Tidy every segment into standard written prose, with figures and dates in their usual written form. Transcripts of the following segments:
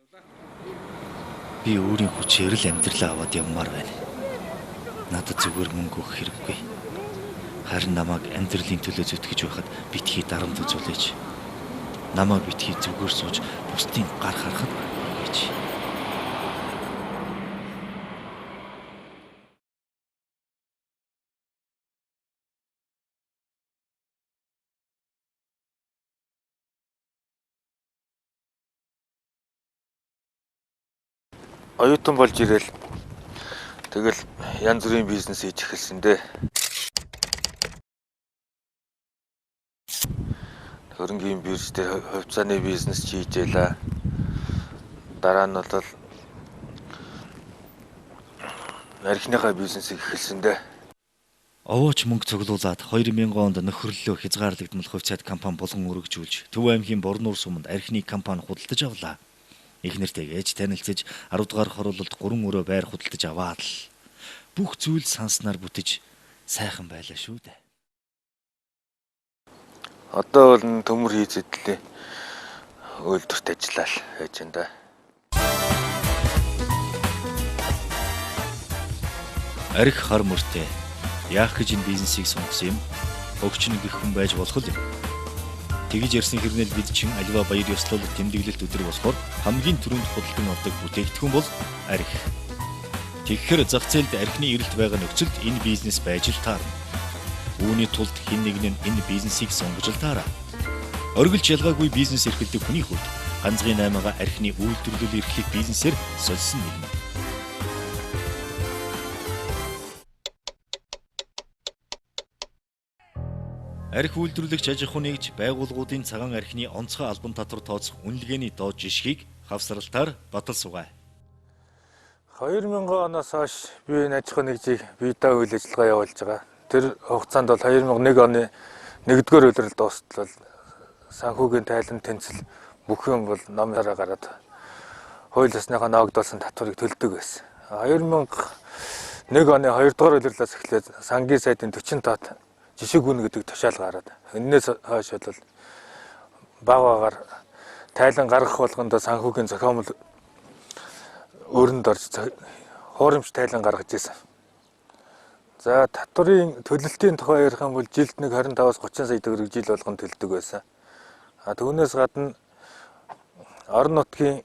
Би өөрийн хүчээр л амьдралаа аваад явмаар байна. Надад зүгээр мөнгө өгөх хэрэггүй. Харин намайг амьдралын төлөө зүтгэж байхад битгий дарамт үзүүлээч. Намайг битгий зүгээр сууж бусдын гар харахад гэж. Оюутан болж ирэл. Тэгэл янз бүрийн бизнес хийж эхэлсэн дээ. Хөрөнгийн бирж дээр хувьцааны бизнес хийж ялаа. Дараа нь бол архиныхаа бизнесийг эхэлсэн дээ. Овооч мөнгө цуглуулад 2000 онд нөхөрлөлөө хязгаарлагдмал хувьцаат компани болгон өргөжүүлж Төв аймгийн Борнуур суманд архины компани худалдаж авлаа. Их нэртэйгээж танилцж 10 дугаар хоруулалт 3 өрөө байр худалдаж аваад л бүх зүйл санснаар бүтэж сайхан байлаа шүү дээ. Одоо бол төмөр хийцэдлээ. Үйлдвэрт ажиллаад байж энэ да. Арх хар мөртэй. Яах гэж энэ бизнесийг сонгосон юм? Өгч нэг их хүн байж болох юм. Тэгж ярьсан хэрнээл бид чин аливаа баяр ёслолт тэмдэглэлт өдөр болохоор хамгийн түрүүнд худалдан авдаг бүтээгдэхүүн бол арх. Тэгэхээр зах зээлд архины эрэлт байгаа нөхцөлд энэ бизнес байж л таарна. Үүний тулд хэн нэг нь энэ бизнесийг сонгож л таараа. Оргилж ялгаагүй бизнес эрхэлдэг хүний хувьд ганцгийн 8-га архины үйлдвэрлэл эрхлэх бизнесээр сольсон нэгэн. Арх үйлдвэрлэгч аж ахуй нэгж байгууллагуудын цагаан архины онцгой албан татвар тооцох үнэлгээний доод жишгийг хавсралтаар батал сугай. 2000 оноос хойш би энэ аж ахуй нэгжийг биедээ үйл ажиллагаа явуулж байгаа. Тэр хугацаанд бол 2001 оны 1-р улирал дуустал санхүүгийн тайлан тэнцэл бүх юм бол номероо гараад хууль ёсныхаа ногдуулсан татварыг төлдөг байсан. 2001 оны 2-р улирлаас эхлээд сангийн сайдын 40 тат жишг гүн гэдэг тушаал гараад энээс хойш бол багаар тайлан гаргах болгонд санхүүгийн зохиомл өрөнд орж хуурамч тайлан гаргаж ирсэн. За татварын төлөлтийн тухай ярих юм бол жилд нэг 25-аас 30 сая төгрөг жил болгон төлдөг байсан. Түүнээс гадна орон нутгийн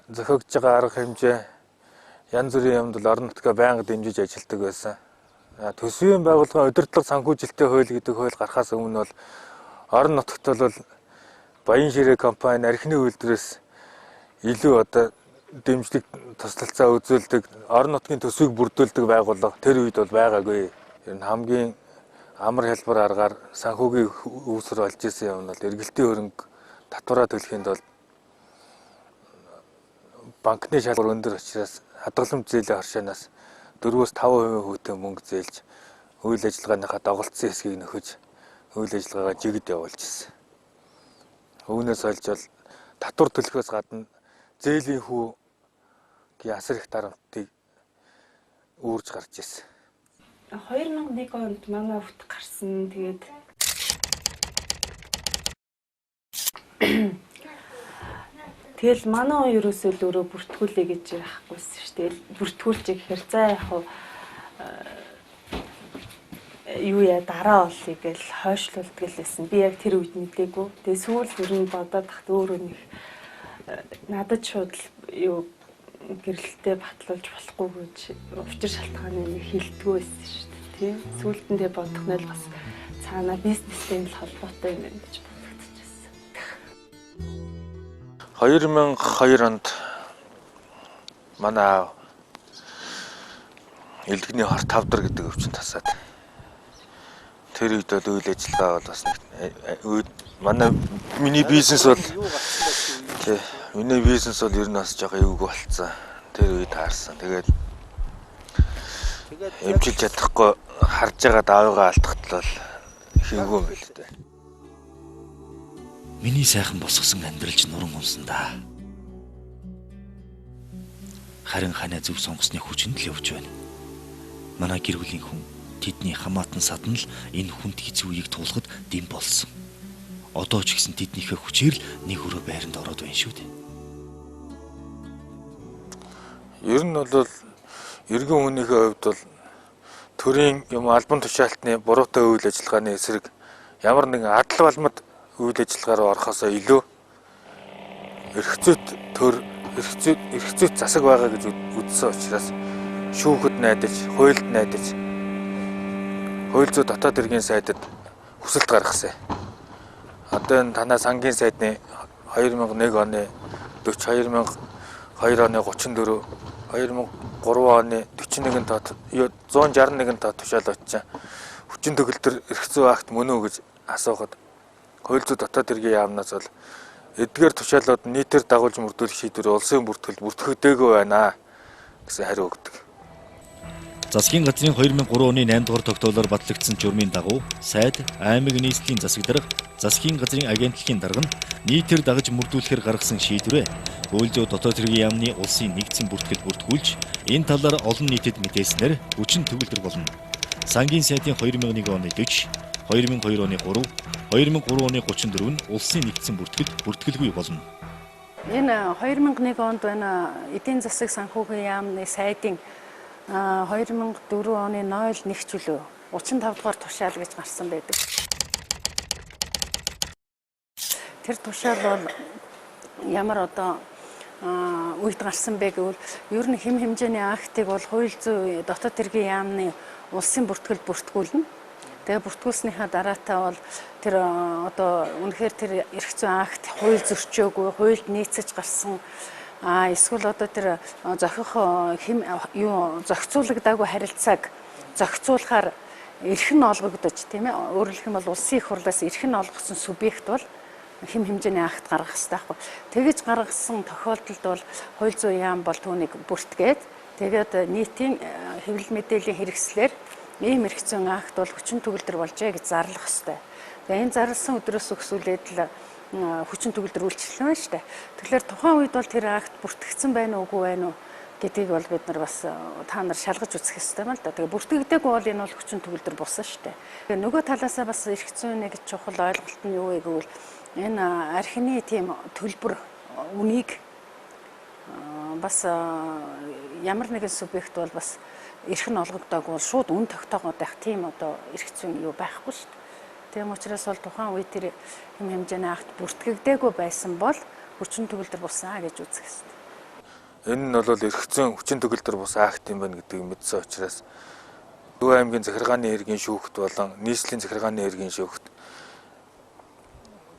зохиогдож байгаа арга хэмжээ янз бүрийн юмд орон нутгаа байнга дэмжиж ажилладаг байсан. Төсвийн байгууллагын удирдлага санхүүжилтийн хууль гэдэг хууль гарахаас өмнө бол орон нутагт бол Баян ширээ компани архины үйлдвэрээс илүү дэмжлэг туслалцаа үзүүлдэг орон нутгийн төсвийг бүрдүүлдэг байгууллага тэр үед бол байгаагүй. Ер нь хамгийн амар хэлбэр аргаар санхүүгийн үүсвэр олж ирсэн юм бол эргэлтийн хөрөнгө татвараа төлөхийн тулд банкны шалгуур өндөр учраас хадгаламж зээлийн оршоноос 4-5% хүүтэй мөнгө зээлж үйл ажиллагааныхаа доголдсон хэсгийг нөхөж үйл ажиллагаагаа жигд явуулж ирсэн. Үүнээс олж бол татвар төлөхөөс гадна зээлийн хүү асар их дарамтыг үүрж гарч ирсэн. 2001 онд манай өвт гарсан. Тэгэл манай он ерөөсөө л өөрөө бүртгүүлээ гэж яахгүйсэн шүү дээ. Бүртгүүлж гэхээр за яг юу яа дараа олъё гэж хойшлуулдаг лээсэн. Би яг тэр үед мэдээгүй. Тэгээ сүүл ер нь бодоод тахт өөрөө нэг надад шууд юу гэрэлтэй батлуулж болохгүй гэж учир шалтгааны нэг хилдэггүй байсан шүү дээ. Тийм. Сүүлдээ бодох нь л бас цаана бизнестэй л холбоотой юм байна гэж бодогдчихсэн. 2002 онд манай аав Элдэгний хорт тавдар гэдэг өвчин тасаад тэр үед бол үйл ажиллагаа бол бас манай миний бизнес бол ер нь бас жоохон эвгүй болцсон. Тэр үед таарсан. Тэгээд эмчилж чадахгүй харж байгаа даваагаа алдахтал хийггүй юм л дээ. Миний сайхан босгосон амьдралч нуран унсан да. Харин ханаа зөв сонгосны хүчинд л явж байна. Манай гэр бүлийн хүн тэдний хамаатан садан л энэ хүнд хэцүү үеийг туулахад дэм болсон. Одоо ч гэсэн тэднийхээ хүчээр л нэг өрөө байранд ороод байна шүү дээ. Ер нь бол иргэн хүнийхээ хувьд бол төрийн юм албан тушаалтны буруутай үйл ажиллагааны эсрэг ямар нэгэн адал балмад үйл ажиллагаар орохосоо илүү эрх зүйт засаг байгаа гэж үзсэн учраас шүүхэд найдаж, хуульд найдаж, хууль зүйн дотоод хэргийн сайдад хүсэлт гаргасан. Одоо энэ танаа сангийн сайдны 2001 оны 40, 2002 оны 34, 2003 оны 41 тоо 161 тоо тушаал очиж хүчин төгөлдөр эрх зүйн акт мөн үү гэж асуухад хууль зүйн дотоод хэргийн яамнаас бол эдгээр тушаалууд нийтээр дагуулж мөрдүүлэх шийдвэр улсын бүртгэл бүртгэгдээгүй байна гэсэн хариу өгдөг. Засгийн газрын 2003 оны 8 дугаар тогтоолоор батлагдсан журмын дагуу сайд, аймаг нийслэлийн засаг дарга, засгийн газрын агентлагийн дарга нь нийтээр дагаж мөрдүүлэхээр гаргасан шийдвэрээ хууль зүйн дотоод хэргийн яамны улсын нэгдсэн бүртгэл бүртгүүлж энэ талаар олон нийтэд мэдээснээр хүчин төгөлдөр болно. Сангийн сайдын 2001 оны 40, 2002 оны 3, 2003 оны 34 нь улсын нэгдсэн бүртгэл бүртгэлгүй болно. Энэ 2001 онд байна эдийн засаг санхүүгийн яамны сайдын 2004 оны 01 чөлөө 35 дугаар тушаал гэж гарсан байдаг. Тэр тушаал бол ямар одоо үед гарсан бэ гэвэл ер нь хэм хэмжээний актыг бол хууль зүйн дотоод хэргийн яамны улсын бүртгэл бүртгүүлнэ. Тэгээ бүртгүүлснийхаа дараатаа бол тэр одоо үнэхээр тэр эрх зүйн акт хууль зөрчөөгүй, хуульд нийцэж гарсан эсвэл одоо тэр зохицуулагдаагүй харилцааг зохицуулахаар эрх нь олгогдож тийм ээ. Өөрөөр хэлэх юм бол улсын их хурлаас эрх нь олгосон субъект бол хэм хэмжээний акт гаргах хэрэгтэй байхгүй. Тэгэж гаргасан тохиолдолд бол хууль зүйн яам бол түүнийг бүртгээд тэгээд нийтийн хэвлэл мэдээллийн хэрэгслэр ийм эрх зүйн акт бол хүчин төгөлдөр болжээ гэж зарлах хэрэгтэй. Тэгээ энэ зарласан өдрөөс өгсүүлээд л хүчин төгөлдөр үйлчлэн байна шүү дээ. Тэгэхээр тухайн үед бол тэр акт бүртгэгдсэн байна уугүй байна уу гэдгийг бол бид нар бас та нар шалгаж үзэх хэрэгтэй байна л да. Тэгээ бүртгэгдээгүй бол энэ бол хүчин төгөлдөр болсон шүү дээ. Тэгээ нөгөө талаасаа бас эрх зүйн нэг чухал ойлголт нь юу вэ гэвэл энэ архины тийм төлбөр үнийг бас ямар нэгэн субъект бол бас эрх нь олгогдоогүй бол шууд үн тогтоогоод байх тийм одоо эрх зүйн юу байхгүй шүү дээ. Тийм учраас бол тухайн үед тэр хэм хэмжээний акт бүртгэгдээгүй байсан бол хүчин төгөлдөр болсон гэж үзэх хэрэгтэй. Энэ нь бол эрх зүйн хүчин төгөлдөр болсон акт юм байна гэдгийг мэдсэн учраас Дүү аймгийн захиргааны хэргийн шүүхт болон нийслэлийн захиргааны хэргийн шүүхт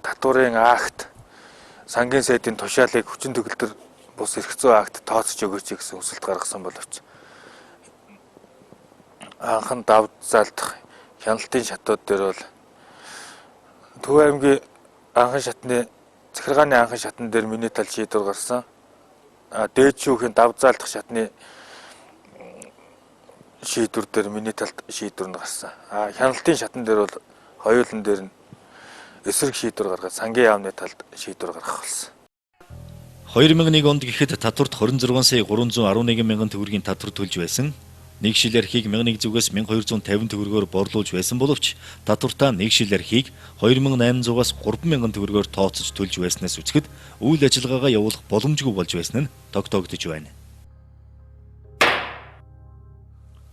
татварын акт сангийн сайдын тушаалыг хүчин төгөлдөр бус эрх зүйн акт тооцож өгөөч гэсэн хүсэлт гаргасан боловч анхан давд залдах хяналтын шатууд дээр бол Төв аймгийн анхан шатны захиргааны анхан шатн дээр миний тал шийдвэр гарсан. Дээд шүүхийн давд залдах шатны шийдвэр дээр миний талд шийдвэр нь гарсан. Хяналтын шатн дээр бол хоёулын дээр нь эсрэг шийдвэр гаргаад сангийн яамны талд шийдвэр гаргах болсон. 2001 онд гэхэд татварт 26 сая 311 мянган төгрөгийн татвар төлж байсан. Нэг шил архийг 1001 зүгээс 1250 төгрөгөөр борлуулж байсан боловч татвартаа нэг шил архийг 2800-аас 3000 төгрөгөөр тооцож төлж байснаас үзэхэд үйл ажиллагаагаа явуулах боломжгүй болж байсан нь тогтоогдож байна.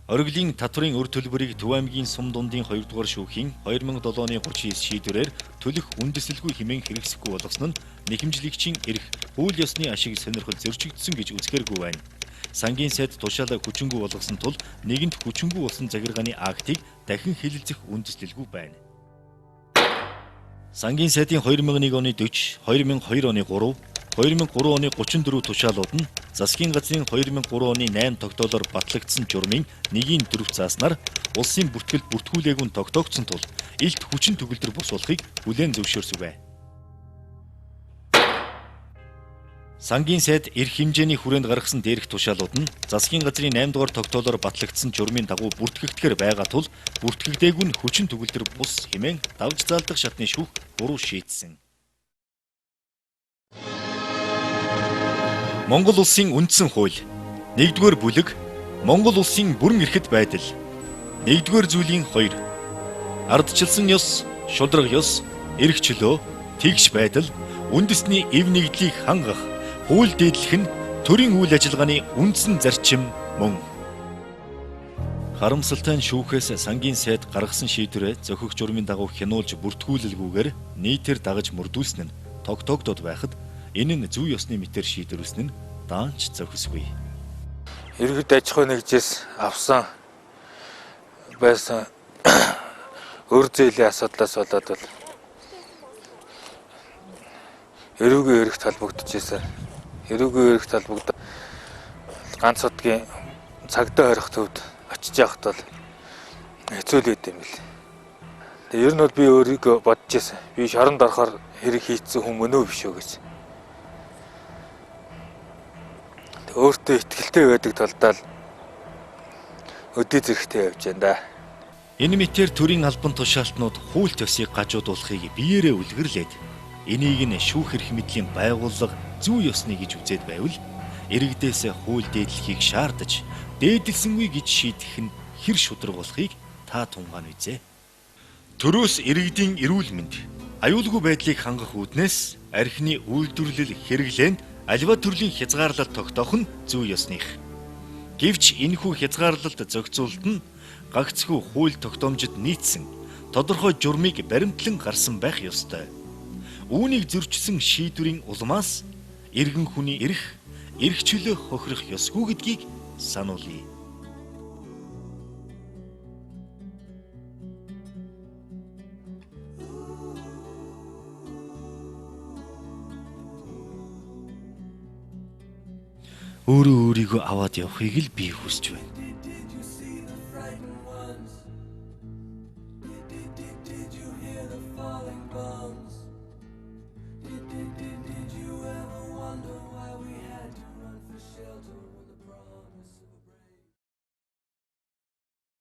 Оргилын татварын өр төлбөрийг Төв аймгийн Сум дундын 2 дугаар шүүхийн 2007 оны 39 шийдвэрээр төлөх үндэслэлгүй хэмээн хэрэгсэхгүй болгосон нь нэхэмжлэгчийн эрх, үйл ёсны ашиг сонирхол зөрчигдсөн гэж үзэхэргүй байна. Сангийн сайд тушаалаа хүчингүй болгосон тул нэгэнт хүчингүй болсон захиргааны актыг дахин хэлэлцэх үндэслэлгүй байна. Сангийн сайдын 2001 оны 40, 2002 оны 3, 2003 оны 34 тушаалууд нь засгийн газрын 2003 оны 8 тогтоолоор батлагдсан журмын 1-4 зааснаар улсын бүртгэл бүртгүүлээгүй нь тогтоогдсон тул илт хүчин төгөлдөр бус болохыг хүлээн зөвшөөрсөв. Сангийн сайд эрх хэмжээний хүрээнд гаргасан дээрх тушаалууд нь засгийн газрын 8 дугаар тогтоолоор батлагдсан журмын дагуу бүртгэгдэхээр байгаа тул бүртгэгдээгүй нь хүчин төгөлдөр бус хэмээн давж заалдах шатны шүүх буруу шийдсэн. Монгол улсын үндсэн хууль 1-р бүлэг Монгол улсын бүрэн эрхэт байдал 1-р зүйлийн 2 ардчилсан ёс, шударга ёс, эрх чөлөө, тэгш байдал, үндэсний эв нэгдлийг хангах, хууль дээдлэх нь Төрийн үйл ажиллагааны үндсэн зарчим мөн. Харамсалтай нь шүүхээс сангийн сайд гаргасан шийдвэрээ зохиогч журмын дагуу хянуулж бүртгүүлэлгүйгээр нийтээр дагаж мөрдүүлсэн нь тогтоогдоод байхад энэ нь зүй ёсны мэтээр шийдвэрлсэн нь даанч зохисгүй. Иргэд аж ахуй нэгжээс авсан байсан өр зээлийн асуудлаас болоод бол эрүүгийн эрхт холбогдчихсэн. Эрүүгийн эрхт холбогдоод ганц удгийн цагдаа хорих төвд очиж явахд бол хэцүү л байд юм бэл. Тэгээ ер нь бол би өөрийгөө бодож байсан. Би шоронд орохоор хэрэг хийцэн хүн мөн үү биш үү гэж. Өөртөө ихтгэлтэй байдаг талдаа өдөө зэрэгтэй явж байна да. Энэ мэтээр төрийн албан тушаалтнууд хууль төсийг гажуудуулахыг биеэрээ үлгэрлээд энийг нь шүүх эрх мэдлийн байгууллага зүй ёсны гэж үзээд байвал иргэдээс хууль дээдлэхийг шаардаж дээдэлсэнгүй гэж шийдэх нь хэр шударга болохыг та тунгаан үзье. Төрөөс иргэдийн эрүүл мэнд, аюулгүй байдлыг хангах үүднээс архины үйлдвэрлэл хэрэглээнд аливаа төрлийн хязгаарлалт тогтоох нь зүй ёсных. Гэвч энэхүү хязгаарлалт зохицуулалт нь гагцхүү хууль тогтоомжид нийцсэн тодорхой журмыг баримтлан гарсан байх ёстой. Үүнийг зөрчсөн шийдвэрийн улмаас иргэн хүний эрх чөлөө хохирох ёсгүй гэдгийг сануулъя. Өөрийгөө аваад явахыг л би хүсэж байна.